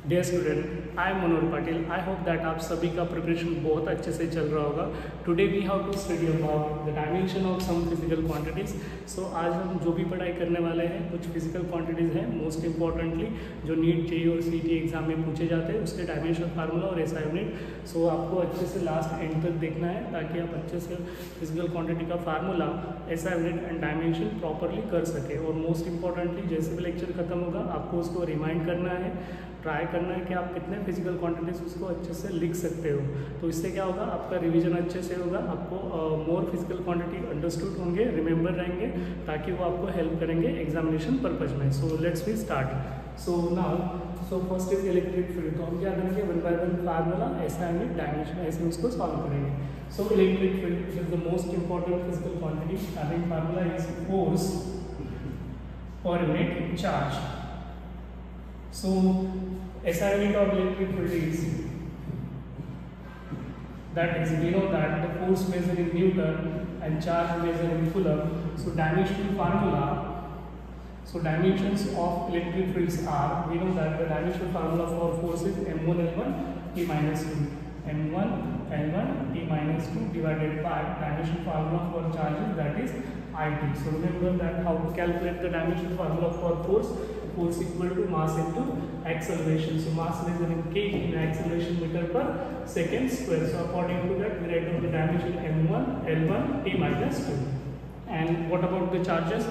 Dear student, I am Manohar Patil. I hope that आप सभी का प्रिपरेशन बहुत अच्छे से चल रहा होगा। Today we have to study about the dimension of some physical quantities. So आज हम जो भी पढ़ाई करने वाले हैं कुछ फिजिकल क्वांटिटीज़ हैं, मोस्ट इंपॉर्टेंटली जो नीट जेईई और सीईटी एग्जाम में पूछे जाते हैं उसके डायमेंशन फार्मूला और एसआई यूनिट। सो आपको अच्छे से लास्ट एंड तक देखना है ताकि आप अच्छे से फिजिकल क्वांटिटी का formula, SI unit and dimension properly कर सके। और मोस्ट इंपॉर्टेंटली जैसे भी लेक्चर खत्म होगा आपको उसको रिमाइंड करना है, ट्राई करना है कि आप कितने फिजिकल क्वांटिटीज उसको अच्छे से लिख सकते हो। तो इससे क्या होगा, आपका रिवीजन अच्छे से होगा, आपको मोर फिजिकल क्वांटिटी अंडरस्टूड होंगे, रिमेंबर रहेंगे, ताकि वो आपको हेल्प करेंगे एग्जामिनेशन पर्पज में। So let's we start. So first is electric field. तो हम क्या करेंगे, one by one formula, SI unit, dimension, ऐसे उसको सॉल्व करेंगे। So electric field is the most important physical quantity. Having formula is force per unit charge. So SI unit of electric field is, that is, we know that the force measured in Newton and charge measured in Coulomb. So dimensional formula, so dimensions of electric fields are, we know that the dimensional formula for force is m1 l1 t minus 2, m1 l1 t minus 2 divided by dimensional formula for charges, that is it. So remember that how to calculate the dimensional formula for force. Force equal to mass into acceleration. So mass measured in kg in acceleration meter per second square. So according to that we write down the dimension m1 l1 t minus 2. And what about the charges?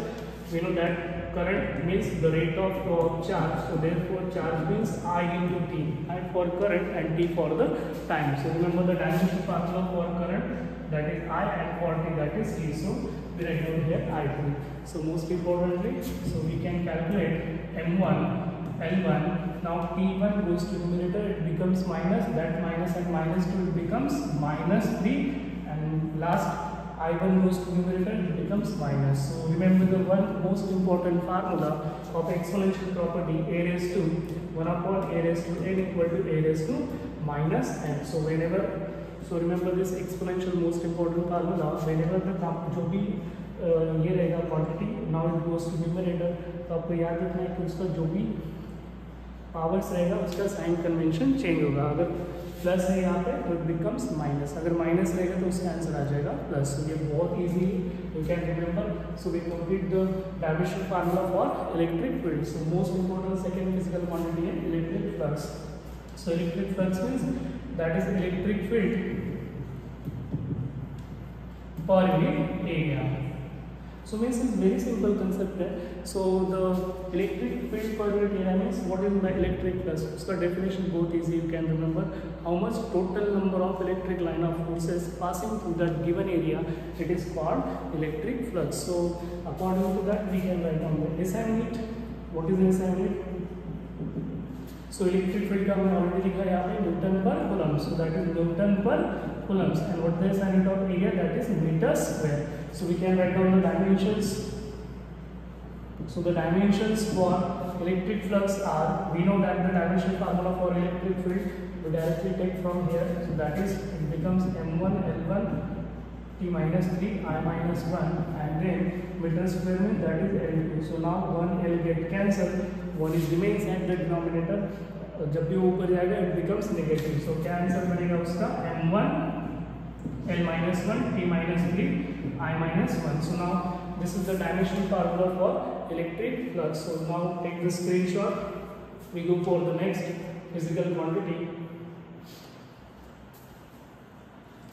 We know that current means the rate of flow of charge. So therefore charge means I into t. I for current and t for the time. So remember the dimension formula for current, that is I, and for t, that is t. So we write down here I3. So most importantly, so we can calculate m1 l1. Now t1 goes to numerator, it becomes minus, that minus and minus 2 it becomes minus 3, and last I1 goes to numerator, it becomes minus. So remember the one most important formula of exponential property, a raised to 1 upon a raised to n equal to a raised to minus n. So whenever, so remember this exponential most important formula, whenever the जो भी ये रहेगा quantity, now it goes to numerator, तो आपको याद रखना है कि उसका जो भी पावर्स रहेगा उसका साइन कन्वेंशन चेंज होगा। अगर प्लस है यहाँ पे तो इट बिकम्स माइनस, अगर माइनस रहेगा तो उसका आंसर आ जाएगा प्लस। तो ये बहुत easy you can remember. So we complete the dimension formula for electric field. So most important second physical quantity है electric flux. So electric flux means that is electric field per unit area. So means it's very simple concept है। So the electric field per unit area means what is the electric flux? उसका definition बहुत easy, you can remember how much total number of electric line of forces passing through that given area, it is called electric flux. So according to that we can write down the SI unit. What is the SI unit? So electric field का हमने already लिखा है यहाँ पे Newton पर coulomb, so that is Newton पर coulomb, and what is the SI unit of area, that is meter square. So we can write down the dimensions. So the dimensions for electric flux are, we know that the dimension formula for electric field we directly take from here. So that is, it becomes m1 l1 t minus 3 I minus 1, and then meter square में that is l2. So now 1 l get cancelled, 1 is remains at the denominator. जब भी ऊपर जाएगा it becomes negative. So क्या answer बनेगा उसका, m1 l minus 1 t minus 3 I minus 1. So now this is the dimensional formula for electric flux. So now take the screenshot. We go for the next physical quantity.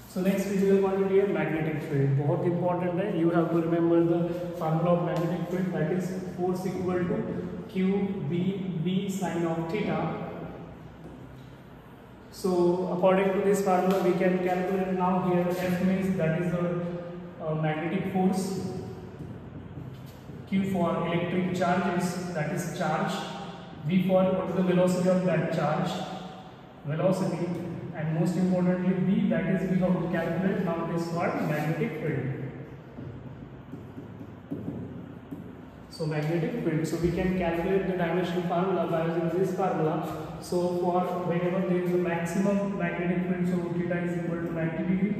So next physical quantity है magnetic field. बहुत important है. You have to remember the formula of magnetic field, that is force equal to q b sine of theta. So according to this formula we can calculate now here. F means that is the magnetic force, q for electric charges, that is charge, v for what is the velocity of that charge, velocity, and most importantly b, that is we have to calculate. Now it is called magnetic field. So magnetic field, so we can calculate the dimensional formula by using this formula. So for whenever there is a maximum magnetic field, so theta is equal to 90 degree.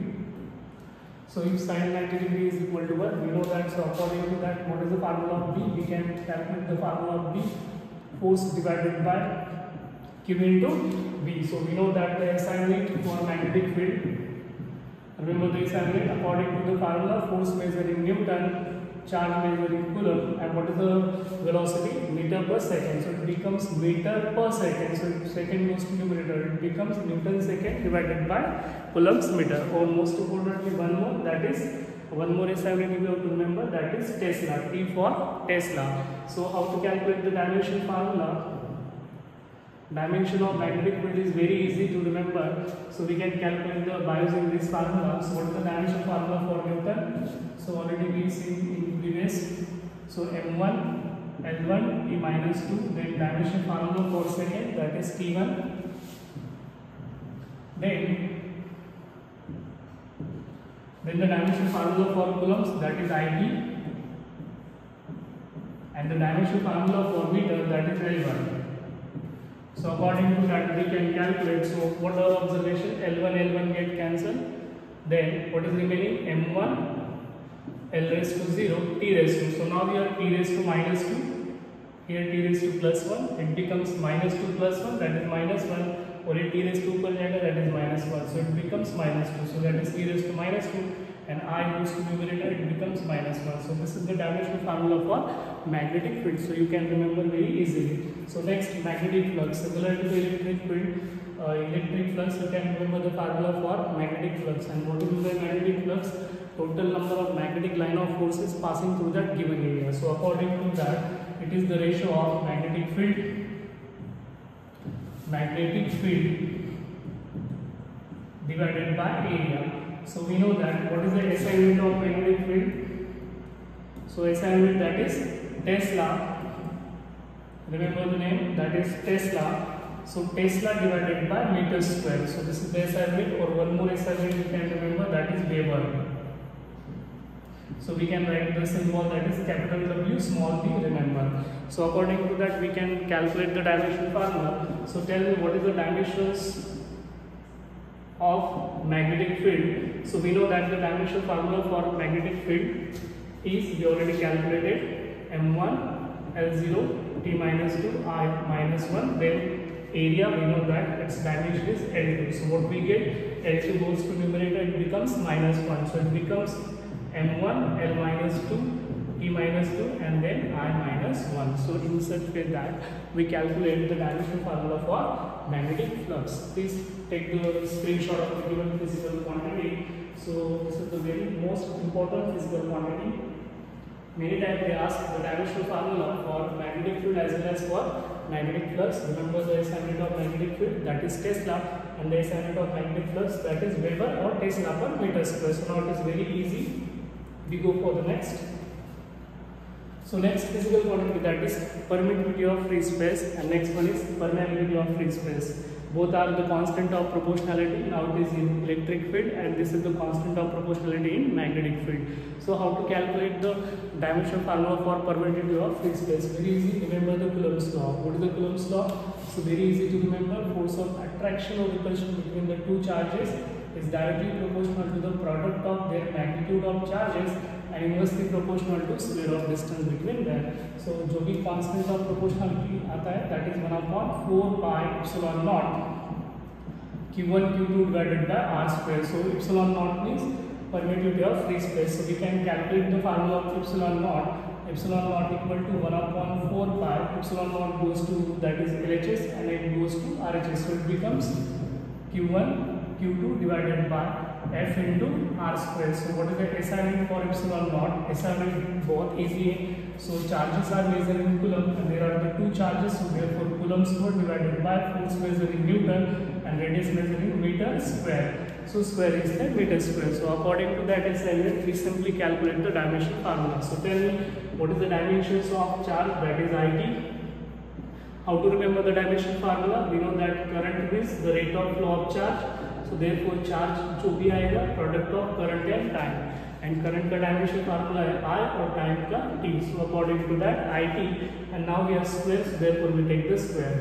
So if sin 90 degree is equal to 1, we know that. So according to that, what is the formula of B? We can calculate the formula of B, force divided by Q into V. So we know that the SI unit for magnetic field, remember the SI unit according to the formula, force measured in Newton, charge measured in Coulomb, and what is the velocity? Meter per second. So it becomes meter per second. So if second goes to numerator, it becomes Newton second divided by Coulomb's meter. Or most importantly, one more, that is one more SI unit you have to remember, that is Tesla. T for Tesla. So how to calculate the dimension formula? Dimension of magnetic field is very easy to remember. So we can calculate by using this formula. So what is the dimension formula for Newton? So already we seen in previous. So M1 L1 T minus 2. Then dimension formula for second, that is T1. Then the dimension formula for coulombs, that is IT. And the dimension formula for meter, that is L1. So according to that we can calculate. So what are observation? L1 get cancelled. Then what is remaining? M1 L raised to 0 T raised to. So now we have T raised to minus 2. Here T raised to plus 1. It becomes minus 2 plus 1, that is minus 1. Or T raised to ऊपर जाएगा, that is minus 1. So it becomes minus 2. So that is T raised to minus 2. And I goes to numerator, it becomes minus 1. So this is the dimensional formula for magnetic field. So you can remember very easily. So next, magnetic flux. Similar to the electric field, electric flux, you can remember the formula for magnetic flux. And what is the magnetic flux? Total number of magnetic line of forces passing through that given area. So according to that, it is the ratio of magnetic field divided by area. So we know that what is the SI unit of magnetic field? So SI unit, that is Tesla. Remember the name, that is Tesla. So Tesla divided by meter square. So this is the SI unit, or one more SI unit you can remember, that is Weber. So we can write the symbol, that is capital W, small v, remember. So according to that we can calculate the dimension formula. So tell me what is the dimensions of magnetic field. So we know that the dimensional formula for magnetic field is, we already calculated, M1 L0 T minus 2 I minus 1. Then area, we know that its dimension is L2. So what we get, L2 goes to numerator, it becomes minus 1. So it becomes M1 L minus 2 T minus 2 and then I minus 1. So in such way that we calculate the dimension formula for magnetic flux. Please take the screenshot of the given physical quantity. So this is the very most important physical quantity. Many times they ask the dimensional formula for magnetic field as well as for magnetic flux. Remember the SI unit of magnetic field, that is Tesla, and the SI unit of magnetic flux, that is Weber or Tesla per meter square. So now it is very easy. We go for the next. So next physical quantity, that is permittivity of free space, and next one is permeability of free space. Both are the constant of proportionality. Now it is in electric field, and this is the constant of proportionality in magnetic field. So how to calculate the dimensional formula for permittivity of free space? Very easy. Remember the Coulomb's law. What is the Coulomb's law? So very easy to remember. Force of attraction or repulsion between the two charges is directly proportional to the product of their magnitude of charges and inversely proportional to square of distance between them. So जो भी constant of proportionality आता है, that is 1/4 pi epsilon naught Q1 Q2 divided by R square. So epsilon naught means permittivity of free space. So we can calculate the formula of epsilon naught. Epsilon naught equal to 1/4 pi. Epsilon naught goes to, that is LHS, and it goes to RHS. So it becomes Q1 Q2 divided by F into R square. So what is the SI unit for epsilon naught? SI unit बहुत easy है. So charges are measured in coulomb, and there are the two charges. So therefore coulomb square divided by force measured in Newton and radius measured in meter square. So square is the meter square. So according to that SI unit, we simply calculate the dimension formula. So tell me what is the dimensions of charge, that is IT. How to remember the dimension formula? We know that current means the rate of flow of charge. So therefore charge जो भी आएगा product of current and time, and current का dimension formula है I और time का T. So according to that IT, and now we have squares, therefore we take the square.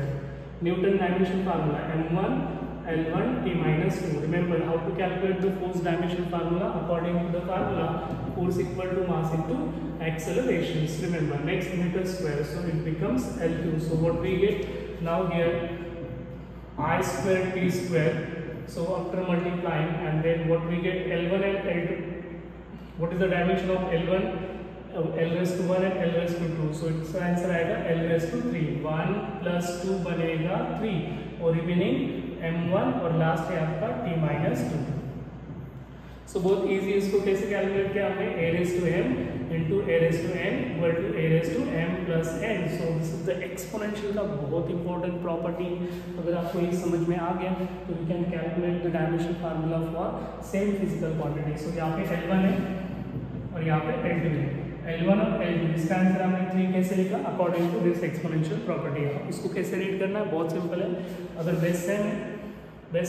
Newton dimension formula M1 L1 T minus 2. Remember how to calculate the force dimension formula? According to the formula, force equal to mass into accelerations. Remember, next meter square, so it becomes L2. So what we get now here, I square t square. So after multiplying, and then what we get, L1 and L2. What is the dimension of L1? L raised to 1 and L raised to 2. So इसका answer आएगा L raised to 3. 1 plus 2 बनेगा 3 और remaining M1 और last है आपका T minus 2. So बहुत easy. इसको कैसे कैलकुलेट किया हमने? A raised to M into A raised to N equal to A raised to M plus N. So this is the exponential का बहुत important property. अगर आपको ये समझ में आ गया तो we can calculate the dimension formula for same physical quantity. So यहाँ पे L1 है और यहाँ पे L2 है. L1 और L2, इसका आंसर हमने 3 कैसे लिखा? According to this exponential property. इसको कैसे रीड करना है? बहुत सिंपल है. अगर बेस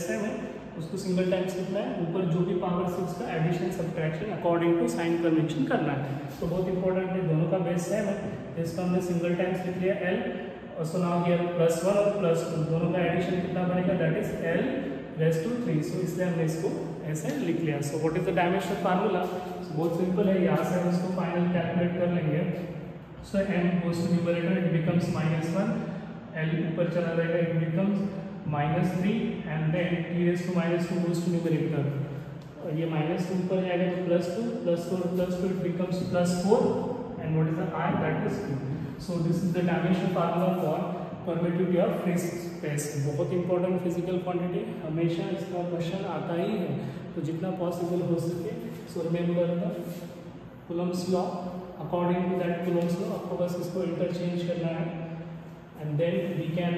सेम है उसको सिंगल टाइम्स लिखना है, ऊपर जो भी पावर है उसका addition subtraction according to sign convention करना है. तो बहुत इंपॉर्टेंट है, दोनों का बेस सेम है, इसका हमने सिंगल टाइम्स लिख लिया L. और सो नाउ हियर +1 और +2 दोनों का एडिशन कितना बनेगा? That is L raised to 3. So इसलिए हमने इसको ऐसे लिख लिया. So what is the dimension formula? बहुत सिंपल है, यहाँ से हम इसको फाइनल कैलकुलेट कर लेंगे. So m goes to numerator, it becomes -1. L ऊपर चला जाएगा, it becomes -3 and then t raised to -2 goes to numerator. और ये -2 ऊपर जाएगा तो +2 +4 it becomes +4 and what is the I? That is 2. So this is the dimension formula for permittivity of free space. बहुत important physical quantity, हमेशा इसका question आता ही है, तो जितना पॉसिबल हो सके. So remember the Coulomb's law. According to that Coulomb's law आपको बस इसको इंटरचेंज करना है and then we can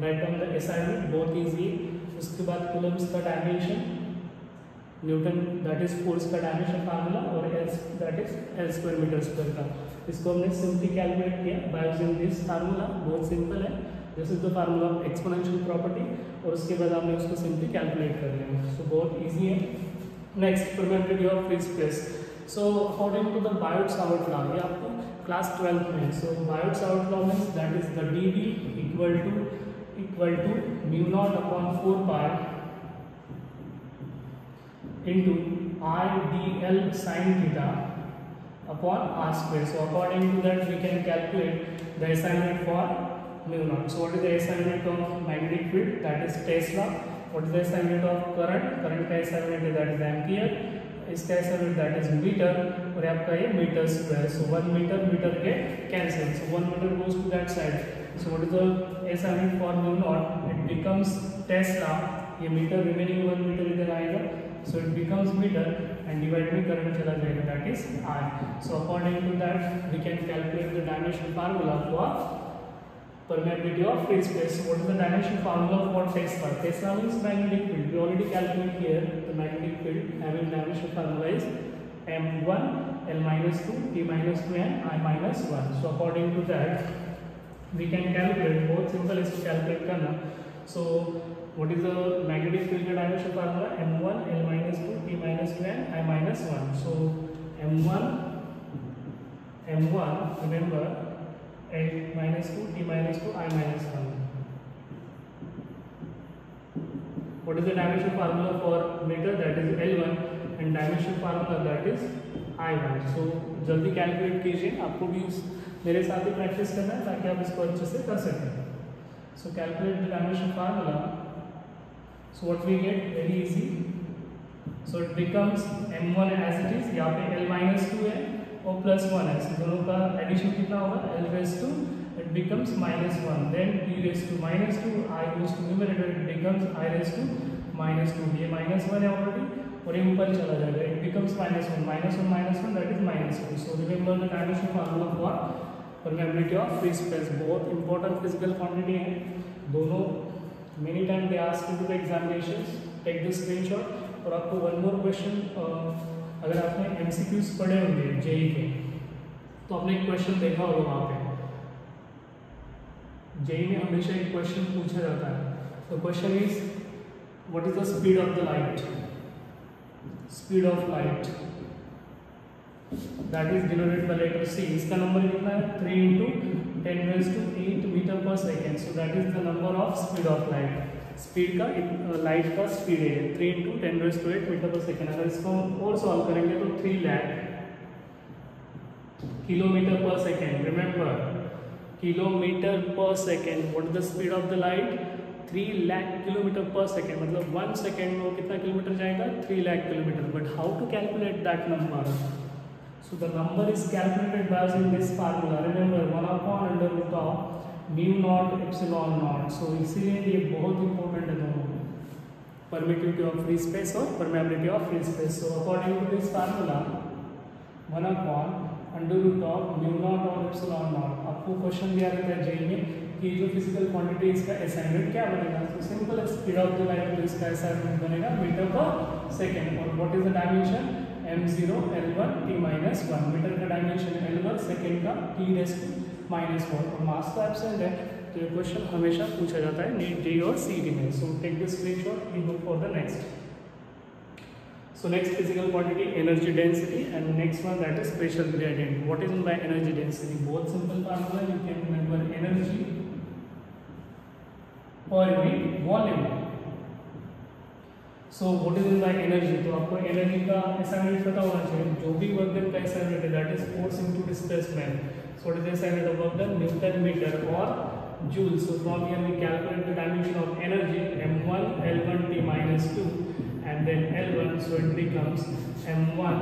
write down the assignment. बहुत ईजी. उसके बाद कूलम्ब्स का dimension, newton that is force का डायमेंशन फार्मूला, और L that is L square metre square का. इसको हमने सिंपली कैलकुलेट किया बाय यूजिंग दिस फार्मूला. बहुत सिंपल है, this is the formula of exponential property, और उसके बाद हमने उसको सिंपली कैलकुलेट कर लिया. सो बहुत ईजी है. Next, permittivity of free space. So according to the Biot Savart law, ये आपको क्लास 12 में. So Biot Savart law means that is the dB equal to μ0 upon 4 pi into I dl sin theta upon r square. So according to that we can calculate the assignment for mu0. So what is the assignment of magnetic field? That is Tesla. What is the assignment of current? Current का assignment है that is ampere. इसका assignment that is meter, और आपका ये metre square. So 1 metre के cancel. So 1 meter goes to that side. So what is the assignment for mu0? It becomes Tesla. ये metre remaining 1 metre इधर आएगा, so it becomes meter and divide में current चला जाएगा, that is I. So according to that we can calculate the dimension formula for permeability of free space. So what is the dimension formula for Tesla? Tesla means magnetic field. We already calculate here the magnetic field having dimension formula is M1 L minus 2 T minus 2 and I minus 1. So according to that we can calculate. बहुत simple है इसको calculate करना. So what is the magnetic field dimension formula? M1 L minus 2 T minus 2 and I minus 1. So M1 remember L minus 2 T minus 2 I minus 1. What is the dimension formula for meter? That is L1 and dimension formula that is I1. So जल्दी calculate कीजिए, आपको भी मेरे साथ ही practice करना है ताकि आप इसको अच्छे से कर सकें. So calculate the dimension formula. So what we get? Very easy. So it becomes M1 as it is. यहाँ पे L minus 2 है और plus 1 है. So दोनों का एडिशन कितना होगा? L raised to it becomes -1. Then T raised to -2. I goes to numerator. It becomes I raised to -2. ये -1 है already और ये ऊपर चला जाएगा. It becomes -1. -1 that is -2. So remember the dimension formula for permeability of free space. बहुत important physical quantity है. दोनों many time they ask you to the examinations. Take the screenshot. और आपको one more question, अगर आपने MCQs पढ़े होंगे JEE के तो आपने एक क्वेश्चन देखा होगा वहाँ पे. JEE में हमेशा एक क्वेश्चन पूछा जाता है. The question is what is the speed of the light? Speed of light that is denoted by letter C. इसका नंबर कितना है? 3 into 10 raised to 8 meter per second. So that is the number of speed of light. Speed का light का speed है 3 into 10 raised to 8 metre per second. अगर इसको और solve करेंगे तो 3 lakh kilometre per second. Remember kilometre per second. What is the speed of the light? 3 lakh kilometre per second, मतलब 1 second में वो कितना किलोमीटर जाएगा, 3 lakh kilometre. But how to calculate that number? So the number is calculated by using this formula. Remember 1/√μ naught epsilon naught. So इसीलिए ये बहुत important है दोनों, परमिटिविटी ऑफ फ्री स्पेस और permeability of free space. So according to this formula 1/√μ और epsilon not. आपको question दिया रहता है जेई में कि जो फिजिकल क्वांटिटी इसका असाइनमेंट क्या बनेगा. तो सिंपल है, स्पीड ऑफ द लाइट, तो इसका असाइनमेंट बनेगा मीटर पर सेकेंड. और what is the dimension, m0 l1 t-1. Metre का डायमेंशन l1, सेकेंड का t⁻⁴. और मास का एब्सेंट है, तो ये क्वेश्चन हमेशा पूछा जाता है नीट जेईई और सीईटी में. So take this screenshot, we go for the next. So next physical quantity, energy density, and next one that is pressure gradient. What is meant by energy density? Both simple formula, you can remember energy per unit volume. So what is meant by energy? तो आपको energy का assignment पता होना चाहिए. जो भी work done का assignment है, that is force into displacement. So what is the assignment of work done? Newton meter or joule. So from here we calculate the dimension of energy, m1 l1 t-2. And then L1, so it becomes M1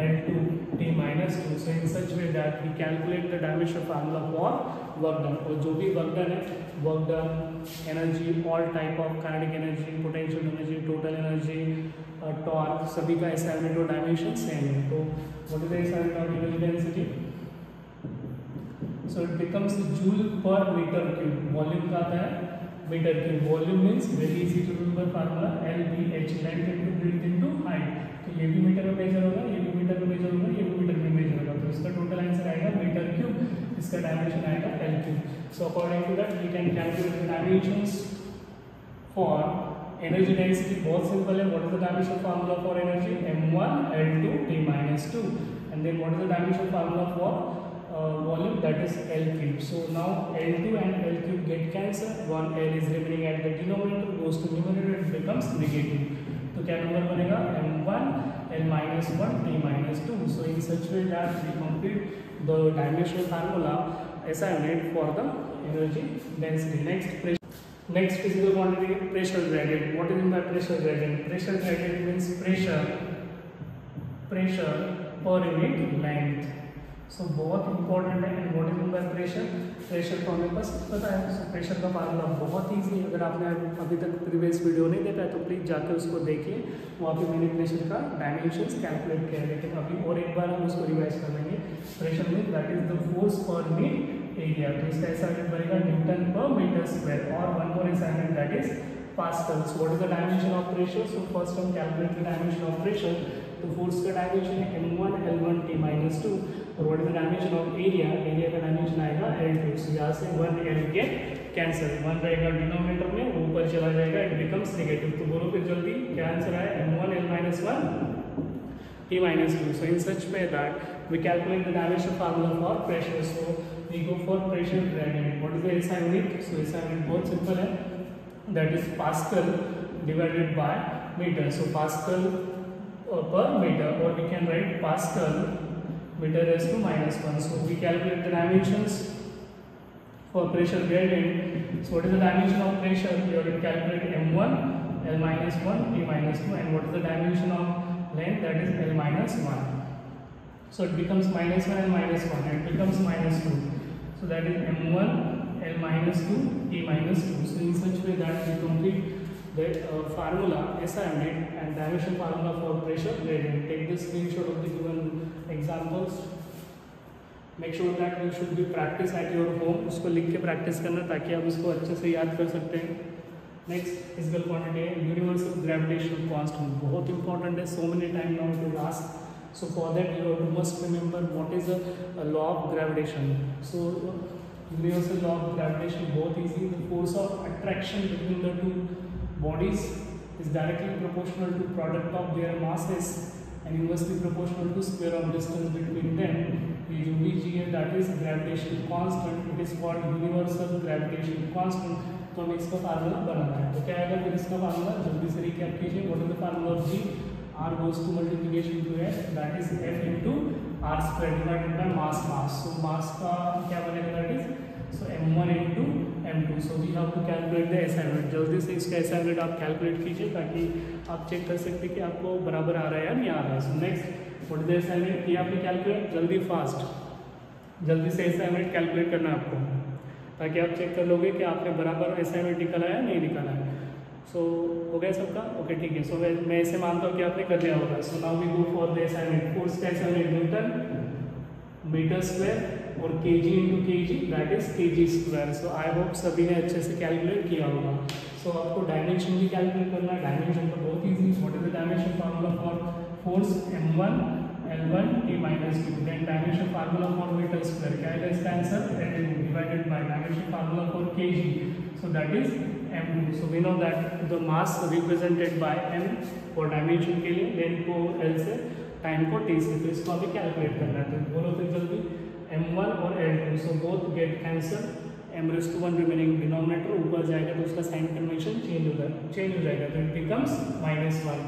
L2 t-2. So in such way that we calculate the dimension formula for work done. और जो भी work done है, work done, energy, all type of kinetic energy, potential energy, total energy, torque, सभी का assignment और dimension same है. तो what is the assignment of energy density? So it becomes joule per meter cube. Volume का आता है metre cube. Volume means very easy to remember formula LBH, length into breadth into height. तो ये भी metre में major होगा, ये भी मीटर में मेजर होगा, ये भी मीटर में मेजर होगा. तो इसका टोटल आंसर आएगा मीटर क्यूब, इसका डायमेंशन आएगा L cube. So according to that we can calculate the dimensions for energy density. बहुत सिंपल है. What is the dimension formula for energy, m1 l2 t-2. And then what is the dimension formula for volume, that is L cube. So now L2 and L cube get cancelled. One L is remaining at the denominator, goes to numerator, it becomes negative. तो क्या number बनेगा, m1 l-1 t-2. So in such way that we complete the dimensional formula assignment for the energy density. Next physical quantity, pressure gradient. What is meant by pressure gradient? Pressure gradient means pressure per unit length. सो बहुत important है. And what is mean by pressure? Pressure तो हमें बस पता है. So pressure का formula बहुत easy है. अगर आपने अभी तक प्रीवियस वीडियो नहीं देखा है तो प्लीज़ जाकर उसको देखिए. वहाँ पे मैंने प्रेशर का डायमेंशंस कैलकुलेट किया है. लेकिन अभी और एक बार हम उसको रिवाइज कर लेंगे. Pressure mean that is the force per metre area. तो इसका असाइनमेंट बनेगा न्यूटन पर मीटर स्क्वायर. और one more assignment that is pascal. So what is the dimension of pressure? So first हम calculate the dimension of pressure. तो force का dimension है m1 l1 t-2. और what is the dimension of area? Area का dimension आएगा L2. सो यहाँ से 1 L के कैंसिल, 1 रहेगा डिनोमिनेटर में, ऊपर चला जाएगा, इट बिकम्स नेगेटिव. तो बोलो फिर जल्दी क्या आंसर आया, m1 l-1 t-2. So in such way that we calculate the dimension formula for pressure. So we go for pressure gradient. What is the SI unit? So SI unit बहुत simple है, that is pascal divided by metre. So pascal per meter, or we can write Pascal meter raised to -1. So we calculate the dimensions for pressure gradient. So what is the dimension of pressure? We have to calculate m1 l-1 t-2. And what is the dimension of length? That is l-1. So it becomes -1 and -1, and it becomes -2. So that is m1 l-2 t-2. So in such way that we complete the formula SI unit and dimension formula for pressure gradient. Take the screenshot of the given examples. Make sure that you should be practice at your home. उसको लिख के practice करना ताकि आप उसको अच्छे से याद कर सकते हैं. नेक्स्ट फिजिकल क्वांटिटी है यूनिवर्सल ग्रेविटेशनल कांस्टेंट. बहुत इंपॉर्टेंट है. So many time now to ask. So for that you have to must remember what is a law of gravitation. So universal law of gravitation बहुत easy. The force of attraction between the two bodies is directly proportional to product of their masses and inversely proportional to square of distance between them. ये जो भी g है that is gravitational constant. It is called universal gravitational constant. तो हमें इसका formula बनाना है. तो क्या आएगा फिर इसका फार्मूला? जल्दी से रिकैप कीजिए. What is the formula of g? r goes to multiplication to f, that is f into r square divided by mass. So mass का क्या बनेगा? that is so m1 into m2. So we have to calculate the SI unit. जल्दी से इसका SI unit आप calculate कीजिए ताकि आप चेक कर सकते हैं कि आपको बराबर आ रहा है या नहीं आ रहा है. So next what is the SI unit, ये आपने कैलकुलेट जल्दी जल्दी से SI यूनिट कैलकुलेट करना है आपको, ताकि आप चेक कर लोगे कि आपने बराबर SI यूनिट निकाला है या नहीं निकाला है. सो हो गया सबका, ओके ठीक है. सो मैं ऐसे मानता हूँ कि आपने कर लिया होगा. So now we go for the SI unit. Force का SI unit newton metre square और kg into kg that is kg square. So I hope सभी ने अच्छे से कैलकुलेट किया होगा. सो आपको डायमेंशन भी कैलकुलेट करना है. डायमेंशन तो बहुत easy. What is the dimension formula for force m1 L1 T minus 2. Then dimension formula for meter square. क्या है इसका answer? L2 divided by dimension formula for kg. So that is m2. So we know that the mass represented by m for dimension के लिए, then को L से, time को T से. तो इसको अभी कैलकुलेट करना है. तो बोलो फिर जल्दी. m1 और L2. So both get cancel. m⁻1 remaining denominator ऊपर जाएगा तो उसका साइन कन्वेंशन चेंज हो जाएगा. तो it becomes -1.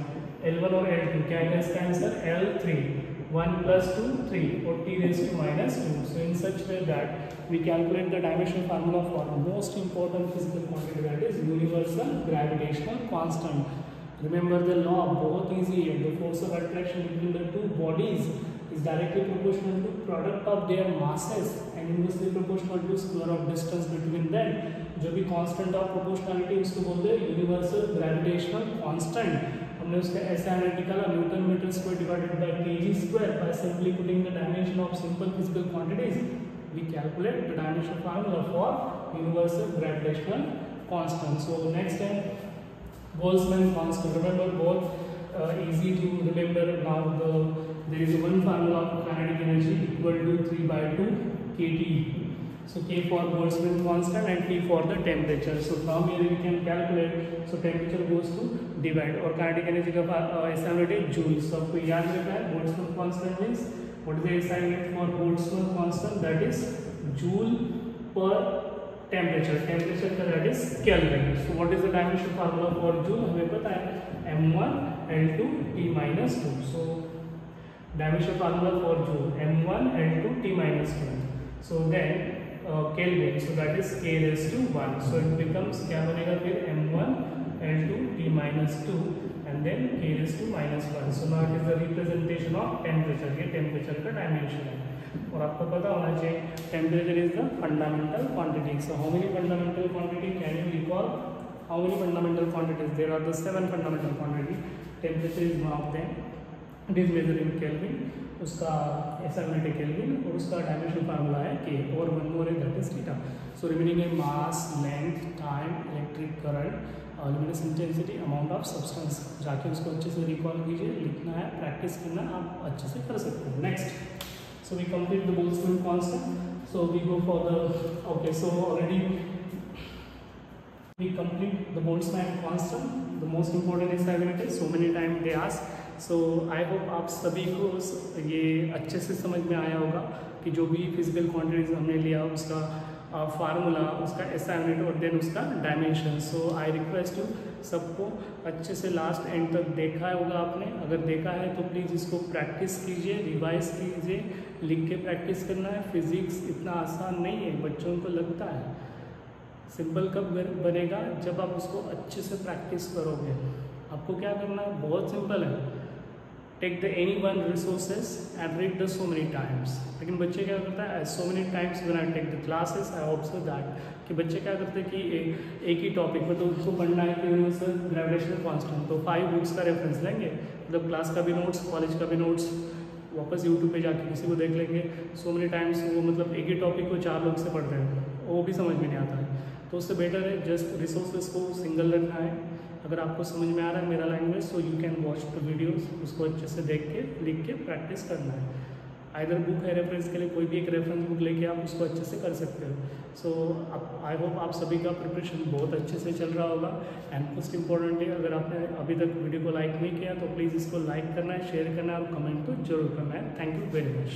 L1 और L2 क्या है इसका answer? L3. 1 plus 2 3 or t raised to minus 2. So in such way that we calculate the dimension formula for the most important physical quantity, that is universal gravitational constant. Remember the law, बहुत easy है. The force of attraction between the two bodies is directly proportional to product of their masses and inversely proportional to square of distance between them. जो भी constant of proportionality उसको बोलते हैं universal gravitational constant. हमने उसका SI unit निकाला newton metre square divided by kg square. By simply putting the dimension of simple physical quantities we calculate the dimension formula for universal gravitational constant. So next है Boltzmann constant. Remember बहुत easy to remember. Now there is one formula of kinetic energy equal to 3/2 kT. So K for Boltzmann constant and T for the temperature. So from here we can calculate. So temperature goes to divide और kinetic energy का SI unit है joule. So आपको याद रखना है Boltzmann constant means what is the SI unit for Boltzmann constant, that is joule per temperature. Temperature का that is Kelvin. So what is the dimension formula for joule? हमें पता है m1 L2 T minus 2. So dimension formula for joule m1 L2 T minus 2. So then Kelvin, so that is k raised to 1. So it becomes क्या बनेगा फिर m1 L2 T minus 2 and then k raised to -1. So now it is the representation of temperature. ये temperature का dimension है. और आपको पता होना चाहिए temperature is the fundamental quantity. So how many fundamental quantity can you recall? How many fundamental quantities? There are the 7 fundamental quantity. Temperature is one of them. It is measured in Kelvin. उसका SI unit है kelvin और उसका dimension formula है K और one more है that is theta. So remaining है mass, length, time, electric current, luminous intensity, amount of substance. जाके उसको अच्छे से रिकॉल कीजिए, लिखना है, प्रैक्टिस करना, आप अच्छे से कर सकते हो. Next, so we complete the Boltzmann constant. So we go for the okay. So already we complete the Boltzmann constant. The most important SI unit है. So many time they ask. So I hope आप सभी को ये अच्छे से समझ में आया होगा कि जो भी फिजिकल क्वांटिटीज हमने लिया उसका फार्मूला, उसका SI यूनिट और देन उसका dimension. So I request you सबको अच्छे से लास्ट एंड तक देखा होगा आपने. अगर देखा है तो प्लीज़ इसको प्रैक्टिस कीजिए, रिवाइज कीजिए, लिख के प्रैक्टिस करना है. फिजिक्स इतना आसान नहीं है, बच्चों को लगता है. सिंपल कब बनेगा? जब आप उसको अच्छे से प्रैक्टिस करोगे. आपको क्या करना है? बहुत सिंपल है. Take the any one resources and read the so many times. लेकिन बच्चे क्या करता है? So many times when I take the classes I observe that कि बच्चे क्या करते हैं कि एक ही टॉपिक मतलब उसको पढ़ना है कि यूनिवर्सल ग्रेविटेशनल कांस्टेंट, तो 5 बुक्स का रेफरेंस लेंगे, मतलब क्लास का भी नोट्स, कॉलेज का भी नोट्स, वापस यूट्यूब पे जाके किसी को देख लेंगे. सो मेनी टाइम्स वो मतलब एक ही टॉपिक को 4 लोग से पढ़ते हैं, वो भी समझ में नहीं आता है. तो उससे बेटर है जस्ट रिसोर्सेज को सिंगल रखना है. अगर आपको समझ में आ रहा है मेरा language, so you can watch the videos, उसको अच्छे से देख के लिख के प्रैक्टिस करना है. आइदर बुक है रेफरेंस के लिए, कोई भी एक रेफरेंस बुक लेके आप उसको अच्छे से कर सकते हो. सो आई होप आप सभी का प्रिपरेशन बहुत अच्छे से चल रहा होगा. एंड मोस्ट इंपॉर्टेंट है, अगर आपने अभी तक वीडियो को लाइक नहीं किया तो प्लीज़ इसको लाइक करना है, शेयर करना है और कमेंट तो जरूर करना है. Thank you very much.